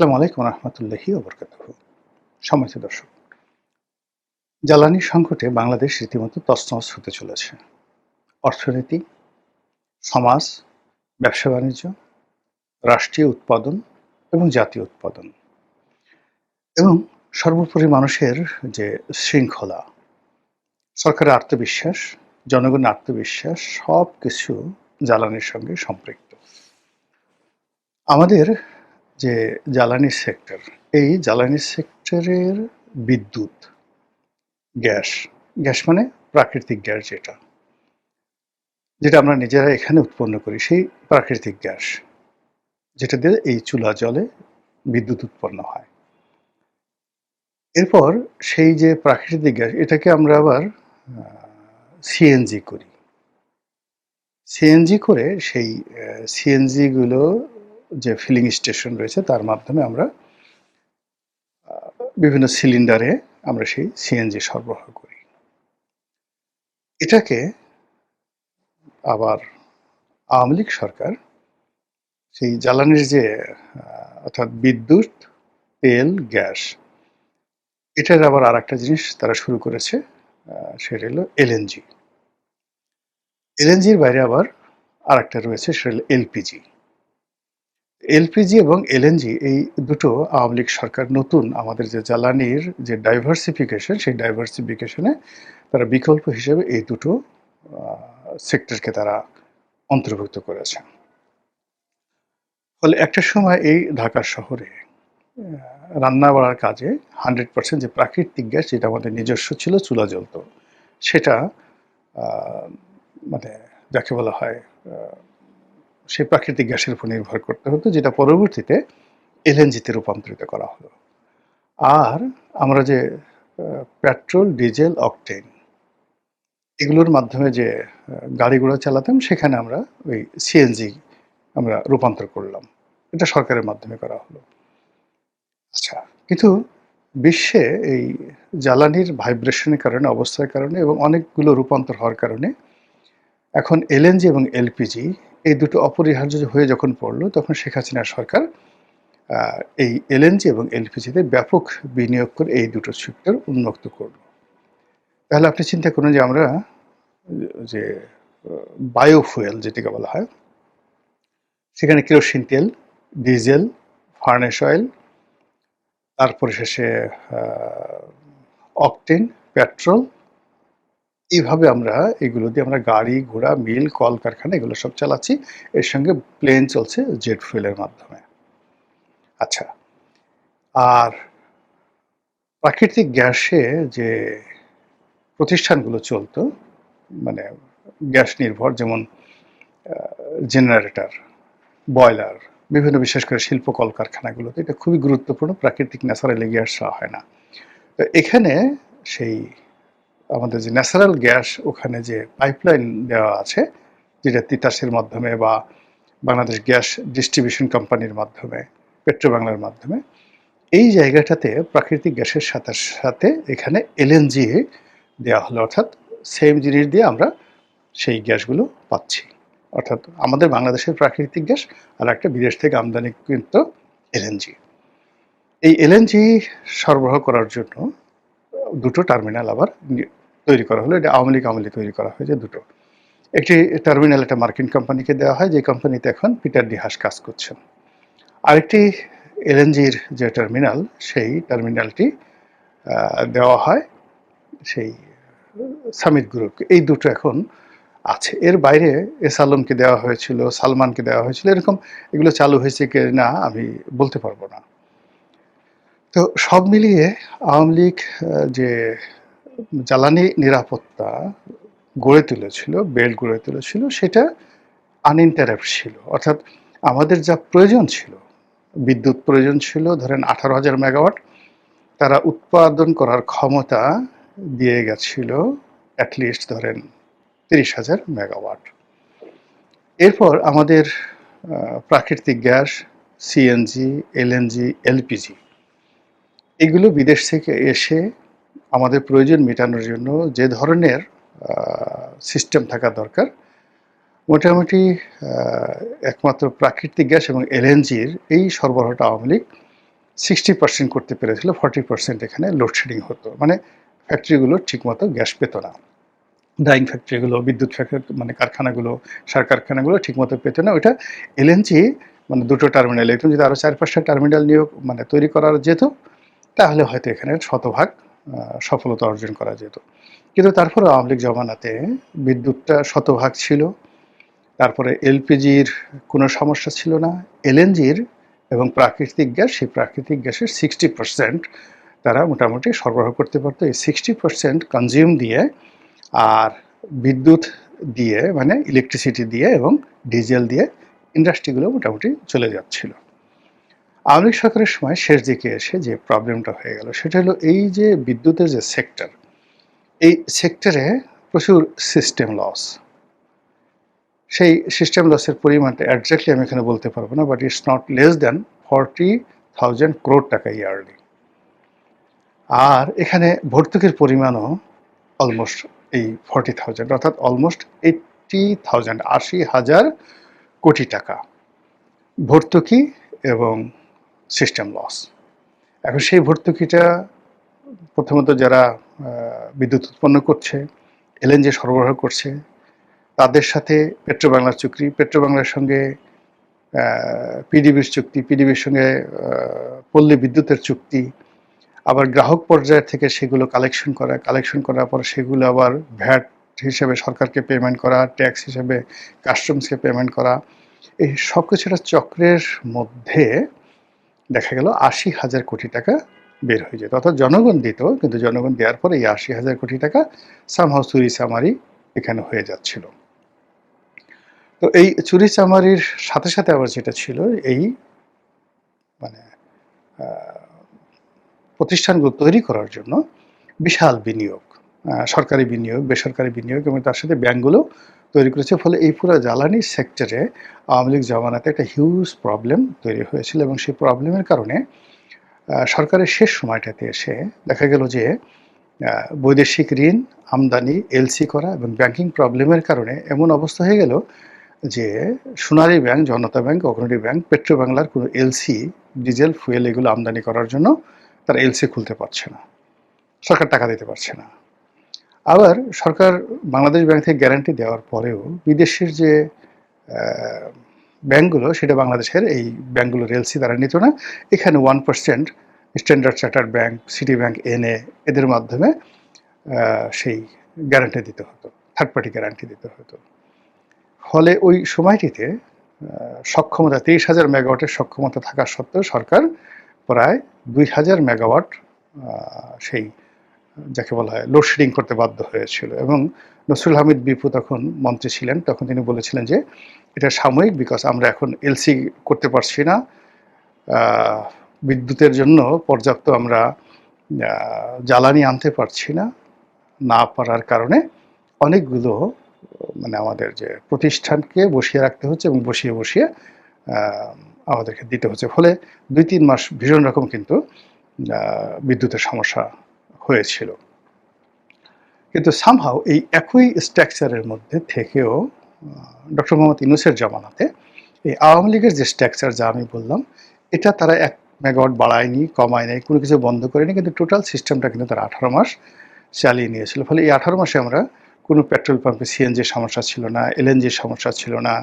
আসসালামু আলাইকুম রহমতুল্লাহি ওবরকাতুহু। সম্মানিত দর্শক, জ্বালানি সংকটে বাংলাদেশ রীতিমতো তছনছ হতে চলেছে। অর্থনীতি, সমাজ, ব্যবসা-বাণিজ্য, রাষ্ট্রীয় উৎপাদন এবং জাতীয় উৎপাদন এবং সর্বোপরি মানুষের যে শৃঙ্খলা, সরকারের আত্মবিশ্বাস, জনগণের আত্মবিশ্বাস সবকিছু জ্বালানির সঙ্গে সম্পৃক্ত। আমাদের যে জ্বালানি সেক্টর, এই জ্বালানি সেক্টরের বিদ্যুৎ, গ্যাস, গ্যাস মানে প্রাকৃতিক গ্যাস যেটা আমরা নিজেরা এখানে উৎপন্ন করি, সেই প্রাকৃতিক গ্যাস যেটা দিয়ে এই চুলা জ্বলে বিদ্যুৎ উৎপন্ন হয়। এরপর সেই যে প্রাকৃতিক গ্যাস এটাকে আমরা আবার সিএনজি করি। সিএনজি করে সেই সিএনজি গুলো যে ফিলিং স্টেশন রয়েছে তার মাধ্যমে আমরা বিভিন্ন সিলিন্ডারে আমরা সেই সিএনজি সরবরাহ করি। এটাকে আবার আওয়ামী লীগ সরকার সেই জ্বালানির যে অর্থাৎ বিদ্যুৎ, তেল, গ্যাস, এটার আবার আরেকটা জিনিস তারা শুরু করেছে, সেটা হলো এলএনজি। এলএনজির বাইরে আবার আরেকটা রয়েছে, সেটা হলো এলপিজি। এলপিজি এবং এলএনজি এই দুটো আওয়ামী লীগ সরকার নতুন আমাদের যে জ্বালানির যে ডাইভার্সিফিকেশন, সেই ডাইভার্সিফিকেশনে তারা বিকল্প হিসেবে এই দুটো সেক্টরকে তারা অন্তর্ভুক্ত করেছে। ফলে একটা সময় এই ঢাকা শহরে রান্না বাড়ার কাজে 100% যে প্রাকৃতিক গ্যাস যেটা আমাদের নিজস্ব ছিল, চুলা জ্বলত, সেটা মানে যাকে বলা হয় সেই প্রাকৃতিক গ্যাসের উপর নির্ভর করতে হতো, যেটা পরবর্তীতে এলএনজিতে রূপান্তরিত করা হলো। আর আমরা যে পেট্রোল, ডিজেল, অকটেন এগুলোর মাধ্যমে যে গাড়ি ঘোড়া চালাতাম, সেখানে আমরা ওই সিএনজি আমরা রূপান্তর করলাম। এটা সরকারের মাধ্যমে করা হলো। আচ্ছা, কিন্তু বিশ্বে এই জ্বালানির ভাইব্রেশনের কারণে, অবস্থার কারণে এবং অনেকগুলো রূপান্তর হওয়ার কারণে এখন এলএনজি এবং এলপিজি এই দুটো অপরিহার্য হয়ে যখন পড়লো, তখন শেখ হাসিনা সরকার এই এলএনজি এবং এলপিজিতে ব্যাপক বিনিয়োগ করে এই দুটো সেক্টর উন্মুক্ত করল। তাহলে আপনি চিন্তা করুন যে আমরা যে বায়োফুয়েল যেটাকে বলা হয়, সেখানে কেরোসিন তেল, ডিজেল, ফার্নেস অয়েল, তারপরে শেষে অকটেন, পেট্রোল, এইভাবে আমরা এগুলো দিয়ে আমরা গাড়ি ঘোড়া, মিল, কলকারখানা এগুলো সব চালাচ্ছি। এর সঙ্গে প্লেন চলছে জেট ফুয়েলের মাধ্যমে। আচ্ছা, আর প্রাকৃতিক গ্যাসে যে প্রতিষ্ঠানগুলো চলতো, মানে গ্যাস নির্ভর, যেমন জেনারেটর, বয়লার, বিভিন্ন বিশেষ করে শিল্প কলকারখানাগুলোতে এটা খুবই গুরুত্বপূর্ণ, প্রাকৃতিক ন্যাচারালি গ্যাস দেওয়া হয় না। তো এখানে সেই আমাদের যে ন্যাচারাল গ্যাস, ওখানে যে পাইপলাইন দেওয়া আছে, যেটা তিতাসের মাধ্যমে বা বাংলাদেশ গ্যাস ডিস্ট্রিবিউশন কোম্পানির মাধ্যমে, পেট্রোবাংলার মাধ্যমে, এই জায়গাটাতে প্রাকৃতিক গ্যাসের সাথে সাথে এখানে এলএনজি দেওয়া হলো। অর্থাৎ সেম জিনিস দিয়ে আমরা সেই গ্যাসগুলো পাচ্ছি। অর্থাৎ আমাদের বাংলাদেশের প্রাকৃতিক গ্যাস আর একটা বিদেশ থেকে আমদানিকৃত এলএনজি। এই এলএনজি সরবরাহ করার জন্য দুটো টার্মিনাল আবার তৈরি করা হলো। এটা আওয়ামী লীগ তৈরি করা হয়েছে দুটো। একটি টার্মিনাল একটা মার্কিন কোম্পানিকে দেওয়া হয়, যে কোম্পানিতে এখন পিটার ডি হাস কাজ করছেন। আরেকটি এলএনজির যে টার্মিনাল, সেই টার্মিনালটি দেওয়া হয় সেই সামিট গ্রুপকে। এই দুটো এখন আছে। এর বাইরে এস আলমকে দেওয়া হয়েছিল, সালমানকে দেওয়া হয়েছিল, এরকম এগুলো চালু হয়েছে কি না আমি বলতে পারবো না। তো সব মিলিয়ে আওয়ামী লীগ যে জ্বালানি নিরাপত্তা গড়ে তুলেছিল, বেল্ট গড়ে তুলেছিল, সেটা আনইন্টারাপ্ট ছিল। অর্থাৎ আমাদের যা প্রয়োজন ছিল, বিদ্যুৎ প্রয়োজন ছিল ধরেন 18,000 মেগাওয়াট, তারা উৎপাদন করার ক্ষমতা দিয়ে গেছিল অ্যাটলিস্ট ধরেন 30,000 মেগাওয়াট। এরপর আমাদের প্রাকৃতিক গ্যাস, সিএনজি, এলএনজি, এলপিজি এগুলো বিদেশ থেকে এসে আমাদের প্রয়োজন মেটানোর জন্য যে ধরনের সিস্টেম থাকা দরকার, মোটামুটি একমাত্র প্রাকৃতিক গ্যাস এবং এলএনজির এই সরবরাহটা আওয়ামী লীগ 60% করতে পেরেছিল, 40% এখানে লোডশেডিং হতো, মানে ফ্যাক্টরিগুলো ঠিকমতো গ্যাস পেত না, ডাইং ফ্যাক্টরিগুলো, বিদ্যুৎ ফ্যাক্টরি মানে কারখানাগুলো, সার কারখানাগুলো ঠিকমতো পেত না। ওইটা এলএনজি মানে দুটো টার্মিনাল, এরকম যদি আরও 4-5টা টার্মিনাল নিয়োগ মানে তৈরি করা যেত তাহলে হয়তো এখানে শতভাগ সফলতা অর্জন করা যেত। কিন্তু তারপরে আওয়ামী লীগ জমানাতে বিদ্যুৎটা শতভাগ ছিল, তারপরে এলপিজির কোনো সমস্যা ছিল না, এলএনজির এবং প্রাকৃতিক গ্যাস, সেই প্রাকৃতিক গ্যাসের 60% তারা মোটামুটি সরবরাহ করতে পারতো। এই 60% কনজিউম দিয়ে আর বিদ্যুৎ দিয়ে মানে ইলেকট্রিসিটি দিয়ে এবং ডিজেল দিয়ে ইন্ডাস্ট্রিগুলো মোটামুটি চলে যাচ্ছিল। আওয়ামী লীগ সরকারের সময় শেষ দিকে এসে যে প্রবলেমটা হয়ে গেল সেটা হলো এই যে বিদ্যুতের যে সেক্টর, এই সেক্টরে প্রচুর সিস্টেম লস। সেই সিস্টেম লসের পরিমাণটা একজাক্টলি আমি এখানে বলতে পারবো না, but it's not less than 40,000 crore টাকা ইয়ারলি। আর এখানে ভর্তুকির পরিমাণও অলমোস্ট এই 40,000, অর্থাৎ অলমোস্ট 80,000, 80,000 কোটি টাকা ভর্তুকি এবং সিস্টেম লস। এখন সেই ভর্তুকিটা প্রথমত যারা বিদ্যুৎ উৎপন্ন করছে, এলএনজি সরবরাহ করছে, তাদের সাথে পেট্রোবাংলার চুক্তি, পেট্রোবাংলার সঙ্গে পিডিবির চুক্তি, পিডিবির সঙ্গে পল্লী বিদ্যুতের চুক্তি, আবার গ্রাহক পর্যায় থেকে সেগুলো কালেকশন করার পর সেগুলো আবার ভ্যাট হিসেবে সরকারকে পেমেন্ট করা, ট্যাক্স হিসেবে কাস্টমসকে পেমেন্ট করা, এই সব কিছুটা চক্রের মধ্যে দেখা গেল 80,000 কোটি টাকা বের হয়ে যেত। অর্থাৎ জনগণ দিত, কিন্তু জনগণ দেওয়ার পরে এই 80,000 কোটি টাকা সামহাও চুরি চামারি এখানে হয়ে যাচ্ছিল। তো এই চুরি চামারির সাথে সাথে আবার যেটা ছিল, এই মানে প্রতিষ্ঠানগুলো তৈরি করার জন্য বিশাল বিনিয়োগ, সরকারি বিনিয়োগ, বেসরকারি বিনিয়োগ এবং তার সাথে ব্যাংকগুলো তৈরি করেছে। ফলে এই পুরো জ্বালানি সেক্টরে আওয়ামী লীগ জমানাতে একটা হিউজ প্রবলেম তৈরি হয়েছিল এবং সেই প্রবলেমের কারণে সরকারের শেষ সময়টাতে এসে দেখা গেল যে বৈদেশিক ঋণ, আমদানি, এলসি করা এবং ব্যাংকিং প্রবলেমের কারণে এমন অবস্থা হয়ে গেল যে সোনালী ব্যাংক, জনতা ব্যাংক, অগ্রণী ব্যাংক পেট্রো বাংলার কোনো এলসি, ডিজেল, ফুয়েল এগুলো আমদানি করার জন্য তারা এলসি খুলতে পারছে না, সরকার টাকা দিতে পারছে না। আবার সরকার বাংলাদেশ ব্যাংক থেকে গ্যারান্টি দেওয়ার পরেও বিদেশের যে ব্যাংকগুলো, সেটা বাংলাদেশের এই ব্যাংকগুলোর এলসি তারা নিত না। এখানে 1% Standard Chartered Bank, Citi Bank, NA এদের মাধ্যমে সেই গ্যারান্টি দিতে হতো, থার্ড পার্টি গ্যারান্টি দিতে হতো। ফলে ওই সময়টিতে সক্ষমতা 30,000 মেগাওয়াটের সক্ষমতা থাকা সত্ত্বেও সরকার প্রায় 2,000 মেগাওয়াট সেই যাকে বলা হয় লোডশেডিং করতে বাধ্য হয়েছিল। এবং নসরুল হামিদ বিপু তখন মন্ত্রী ছিলেন, তখন তিনি বলেছিলেন যে এটা সাময়িক, বিকজ আমরা এখন এলসি করতে পারছি না, বিদ্যুতের জন্য পর্যাপ্ত আমরা জ্বালানি আনতে পারছি না, না পারার কারণে অনেকগুলো মানে আমাদের যে প্রতিষ্ঠানকে বসিয়ে রাখতে হচ্ছে এবং বসিয়ে বসিয়ে আমাদেরকে দিতে হচ্ছে। ফলে 2-3 মাস ভীষণ রকম কিন্তু বিদ্যুতের সমস্যা হয়েছিল। কিন্তু সামহাও এই একই স্ট্রাকচারের মধ্যে থেকেও ডক্টর মোহাম্মদ ইউনূসের জামানাতে এই আওয়ামী লীগের যে স্ট্রাকচার যা আমি বললাম, এটা তারা 1 মেগাওয়াট বাড়ায়নি, কমায় নাই, কোনো কিছু বন্ধ করেনি, কিন্তু টোটাল সিস্টেমটা কিন্তু তারা 18 মাস চালিয়ে নিয়েছিল। ফলে এই 18 মাসে আমরা কোনো পেট্রোল পাম্পে সিএনজির সমস্যা ছিল না, এলএনজির সমস্যা ছিল না,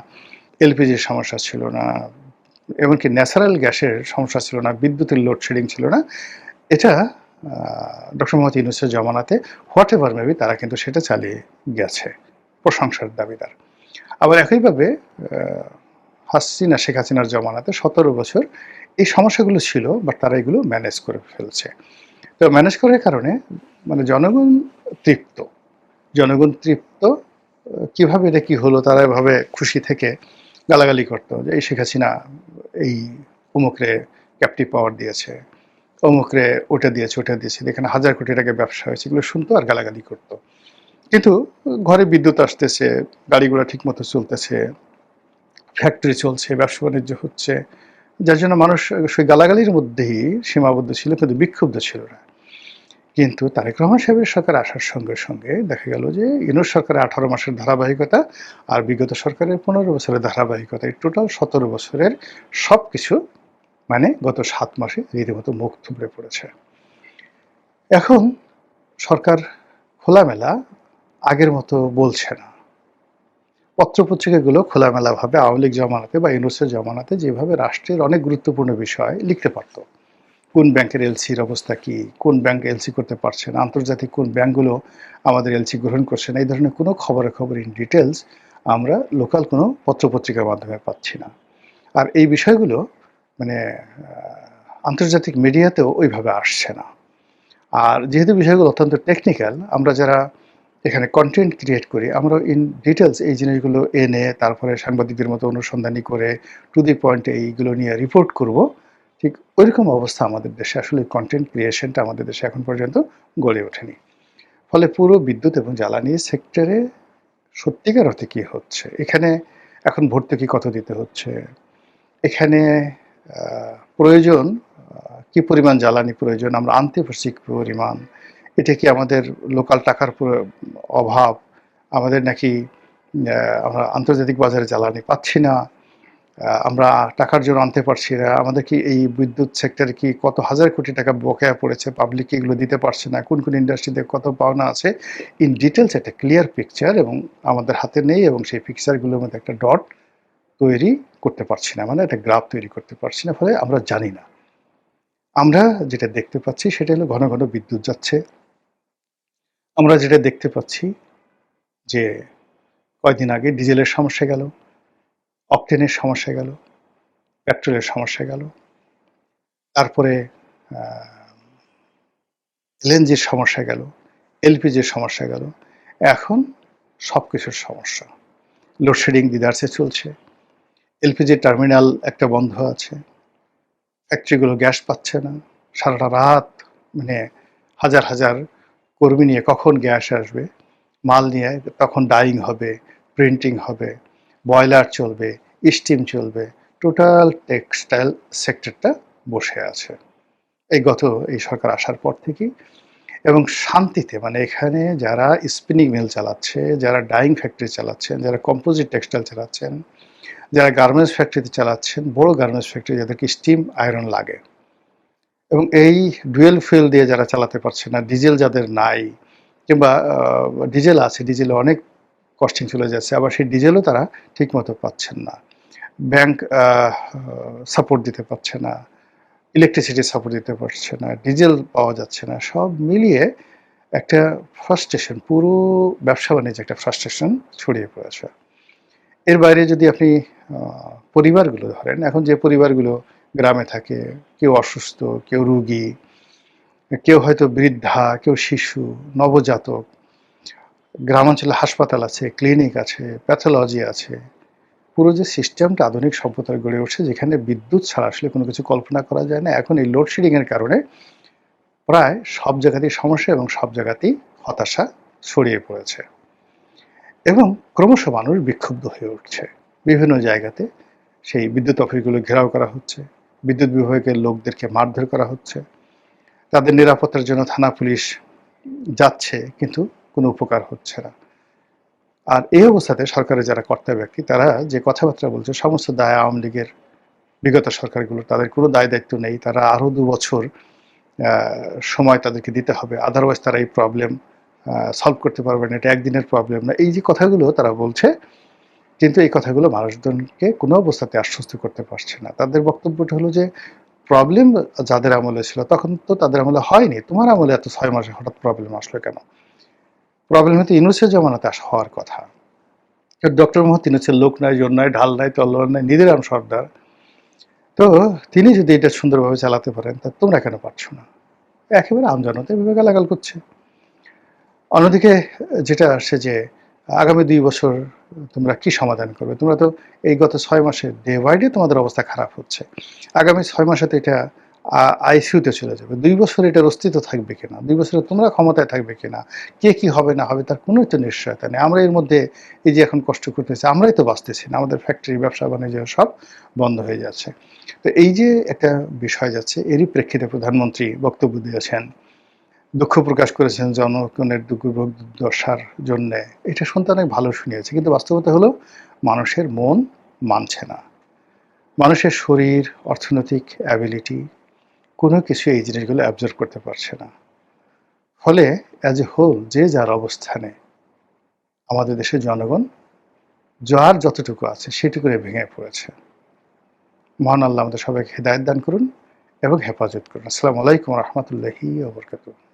এলপিজির সমস্যা ছিল না, এমনকি ন্যাচারাল গ্যাসের সমস্যা ছিল না, বিদ্যুতের লোডশেডিং ছিল না। এটা ডক্টর মোহাম্মদ ইউনূসের জমানাতে হোয়াট এভার মেবি তারা কিন্তু সেটা চালিয়ে গেছে, প্রশংসার দাবিদার। আবার একইভাবে হাসিনা, শেখ হাসিনার জমানাতে 17 বছর এই সমস্যাগুলো ছিল, বাট তারা এগুলো ম্যানেজ করে ফেলছে। তো ম্যানেজ করার কারণে মানে জনগণ তৃপ্ত। কীভাবে এটা কী হলো, তারা এভাবে খুশি থেকে গালাগালি করতো যে এই শেখ হাসিনা এই অমুকরে ক্যাপটিভ পাওয়ার দিয়েছে, অমুকরে ওটা দিয়েছে, এখানে 1000 কোটি টাকা ব্যবসা হয়েছে, এগুলো শুনতো আর গালাগালি করতো। কিন্তু ঘরে বিদ্যুৎ আসতেছে, গাড়িগুলো ঠিকমতো চলতেছে, ফ্যাক্টরি চলছে, ব্যবসা বাণিজ্য হচ্ছে, যার জন্য মানুষ সেই গালাগালির মধ্যেই সীমাবদ্ধ ছিল, কিন্তু বিক্ষুব্ধ ছিল না। কিন্তু তারেক রহমান সাহেবের সরকার আসার সঙ্গে সঙ্গে দেখা গেল যে ইউনূস সরকারের 18 মাসের ধারাবাহিকতা আর বিগত সরকারের 15 বছরের ধারাবাহিকতা, এই টোটাল 17 বছরের সব কিছু মানে গত ৭ মাসে রীতিমতো মুখ থুবড়ে পড়েছে। এখন সরকার খোলামেলা আগের মতো বলছে না। পত্রপত্রিকাগুলো খোলামেলাভাবে আওয়ামী লীগ জমানাতে বা ইউনূসের জমানাতে যেভাবে রাষ্ট্রের অনেক গুরুত্বপূর্ণ বিষয় লিখতে পারত। কোন ব্যাংকের এলসির অবস্থা কি, কোন ব্যাংক এলসি করতে পারছে না, আন্তর্জাতিক কোন ব্যাংকগুলো আমাদের এলসি গ্রহণ করছে না, এই ধরনের কোনো খবরাখবর ইন ডিটেলস আমরা লোকাল কোনো পত্রপত্রিকার মাধ্যমে পাচ্ছি না। আর এই বিষয়গুলো মানে আন্তর্জাতিক মিডিয়াতেও ওইভাবে আসছে না। আর যেহেতু বিষয়গুলো অত্যন্ত টেকনিক্যাল, আমরা যারা এখানে কন্টেন্ট ক্রিয়েট করি, আমরা ইন ডিটেলস এই জিনিসগুলো এনে তারপরে সাংবাদিকদের মতো অনুসন্ধানী করে টু দি পয়েন্টে এইগুলো নিয়ে রিপোর্ট করব, ঠিক ওইরকম অবস্থা আমাদের দেশে আসলে কন্টেন্ট ক্রিয়েশনটা আমাদের দেশে এখন পর্যন্ত গড়ে ওঠেনি। ফলে পুরো বিদ্যুৎ এবং জ্বালানি সেক্টরে সত্যিকার অর্থে কী হচ্ছে, এখানে এখন ভর্তুকি কত দিতে হচ্ছে, এখানে প্রয়োজন কি পরিমাণ জ্বালানি প্রয়োজন, আমরা আনতে পারছি কি পরিমাণ, এটা কি আমাদের লোকাল টাকার অভাব, আমাদের নাকি আমরা আন্তর্জাতিক বাজারে জ্বালানি পাচ্ছি না, আমরা টাকার জন্য আনতে পারছি না, আমাদের কি এই বিদ্যুৎ সেক্টরে কি কত হাজার কোটি টাকা বকেয়া পড়েছে, পাবলিক এগুলো দিতে পারছে না, কোন কোন ইন্ডাস্ট্রিতে কত পাওনা আছে, ইন ডিটেলস একটা ক্লিয়ার পিকচার এবং আমাদের হাতে নেই, এবং সেই পিকচারগুলোর মধ্যে একটা ডট তৈরি করতে পারছি না, মানে একটা গ্রাফ তৈরি করতে পারছি না, ফলে আমরা জানি না। আমরা যেটা দেখতে পাচ্ছি সেটা হলো ঘন ঘন বিদ্যুৎ যাচ্ছে। আমরা যেটা দেখতে পাচ্ছি যে কয়েকদিন আগে ডিজেলের সমস্যা গেল, অকটেনের সমস্যা গেল, পেট্রোলের সমস্যা গেল, তারপরে এলএনজির সমস্যা গেল, এলপিজির সমস্যা গেল, এখন সব কিছুর সমস্যা। লোডশেডিং দিদারসে চলছে, এলপিজি টার্মিনাল একটা বন্ধ আছে, ফ্যাক্টরিগুলো গ্যাস পাচ্ছে না, সারাটা রাত মানে হাজার হাজার কর্মী নিয়ে কখন গ্যাস আসবে, মাল নিয়ে তখন ডাইং হবে, প্রিন্টিং হবে, বয়লার চলবে, স্টিম চলবে, টোটাল টেক্সটাইল সেক্টরটা বসে আছে এই সরকার আসার পর থেকেই। এবং শান্তিতে, মানে এখানে যারা স্পিনিং মিল চালাচ্ছে, যারা ডাইং ফ্যাক্টরি চালাচ্ছেন, যারা কম্পোজিট টেক্সটাইল চালাচ্ছেন, যারা গার্মেন্টস ফ্যাক্টরিতে চালাচ্ছেন, বড় গার্মেন্টস ফ্যাক্টরি যাদেরকে স্টিম আয়রন লাগে, এবং এই ডুয়েল ফুয়েল দিয়ে যারা চালাতে পারছে না, ডিজেল যাদের নাই, কিংবা ডিজেল আছে, ডিজেলে অনেক কস্টিং চলে যাচ্ছে, আবার সেই ডিজেলও তারা ঠিকমতো পাচ্ছেন না, ব্যাংক সাপোর্ট দিতে পারছে না, ইলেকট্রিসিটি সাপোর্ট দিতে পারছে না, ডিজেল পাওয়া যাচ্ছে না, সব মিলিয়ে একটা ফ্রাস্ট্রেশন, পুরো ব্যবসা বাণিজ্যে একটা ফ্রাস্ট্রেশন ছড়িয়ে পড়েছে। এর বাইরে যদি আপনি পরিবারগুলো ধরেন, এখন যে পরিবারগুলো গ্রামে থাকে, কেউ অসুস্থ, কেউ রুগী, কেউ হয়তো বৃদ্ধা, কেউ শিশু, নবজাতক, গ্রামাঞ্চলে হাসপাতাল আছে, ক্লিনিক আছে, প্যাথোলজি আছে, পুরো যে সিস্টেমটা আধুনিক সভ্যতার গড়ে উঠছে, যেখানে বিদ্যুৎ ছাড়া আসলে কোনো কিছু কল্পনা করা যায় না, এখন এই লোডশেডিংয়ের কারণে প্রায় সব জায়গাতেই সমস্যা এবং সব জায়গাতেই হতাশা ছড়িয়ে পড়েছে, এবং ক্রমশ মানুষ বিক্ষুব্ধ হয়ে উঠছে। বিভিন্ন জায়গাতে সেই বিদ্যুৎ অফিসগুলো ঘেরাও করা হচ্ছে, বিদ্যুৎ বিভাগের লোকদেরকে মারধর করা হচ্ছে, তাদের নিরাপত্তার জন্য থানা পুলিশ যাচ্ছে, কিন্তু কোনো উপকার হচ্ছে না। আর এই অবস্থাতে সরকারের যারা কর্তা ব্যক্তি, তারা যে কথাবার্তা বলছে, সমস্ত দায় আওয়ামী লীগের বিগত সরকারগুলো, তাদের কোনো দায় দায়িত্ব নেই, তারা আরও ২ বছর সময় তাদেরকে দিতে হবে, আদারওয়াইজ তারা এই প্রবলেম সলভ করতে পারবে না, এটা একদিনের প্রবলেম না, এই যে কথাগুলো তারা বলছে, কিন্তু এই কথাগুলো মানুষজনকে কোনো অবস্থাতে আশ্বস্ত করতে পারছে না। তাদের বক্তব্যটা হলো যে প্রবলেম যাদের আমলে ছিল তখন তো তাদের আমলে হয়নি, তোমার আমলে এত ৬ মাসে হঠাৎ প্রবলেম আসলো কেন? প্রবলেম হয়তো ইউনূসের জমানাতে হওয়ার কথা। ডক্টর মোহাম্মদ ইউনূসের লোক নাই, জোর নাই, ঢাল নাই, তলোয়ার নাই, নিধিরাম সর্দার, তো তিনি যদি এটা সুন্দরভাবে চালাতে পারেন, তা তোমরা কেন পারছো না? একেবারে আমজনতা এভাবে গালাগাল করছে। অন্যদিকে যেটা আসছে যে আগামী ২ বছর তোমরা কি সমাধান করবে? তোমরা তো এই গত ৬ মাসে ডে বাই ডে তোমাদের অবস্থা খারাপ হচ্ছে। আগামী ৬ মাসে তো এটা আইসিইউতে চলে যাবে। ২ বছর এটার অস্তিত্ব থাকবে কিনা? ২ বছরে তোমরা ক্ষমতায় থাকবে কিনা? কে কি হবে না হবে তার কোনোই তো নিশ্চয়তা নেই। আমরা এর মধ্যে এই যে এখন কষ্ট করতেছি, আমরাই তো বাঁচতেছি না। আমাদের ফ্যাক্টরি, ব্যবসা বাণিজ্য সব বন্ধ হয়ে যাচ্ছে। তো এই যে একটা বিষয় যাচ্ছে, এরই প্রেক্ষিতে প্রধানমন্ত্রী বক্তব্য দিয়েছেন। দুঃখ প্রকাশ করেছেন জনগণের দুর্দশার জন্যে। এটা শুনতে অনেক ভালো শুনিয়েছে, কিন্তু বাস্তবতা হলো মানুষের মন মানছে না। মানুষের শরীর, অর্থনৈতিক অ্যাবিলিটি কোনো কিছু এই জিনিসগুলো অ্যাবজর্ব করতে পারছে না। ফলে অ্যাজ এ হোল যে যার অবস্থানে আমাদের দেশের জনগণ যার যতটুকু আছে সেটুকুরে ভেঙে পড়েছে। মহান আল্লাহ আমাদের সবাইকে হেদায়েত দান করুন এবং হেফাজত করুন। আসসালামু আলাইকুম ওয়া রাহমাতুল্লাহি ওয়া বারাকাতুহু।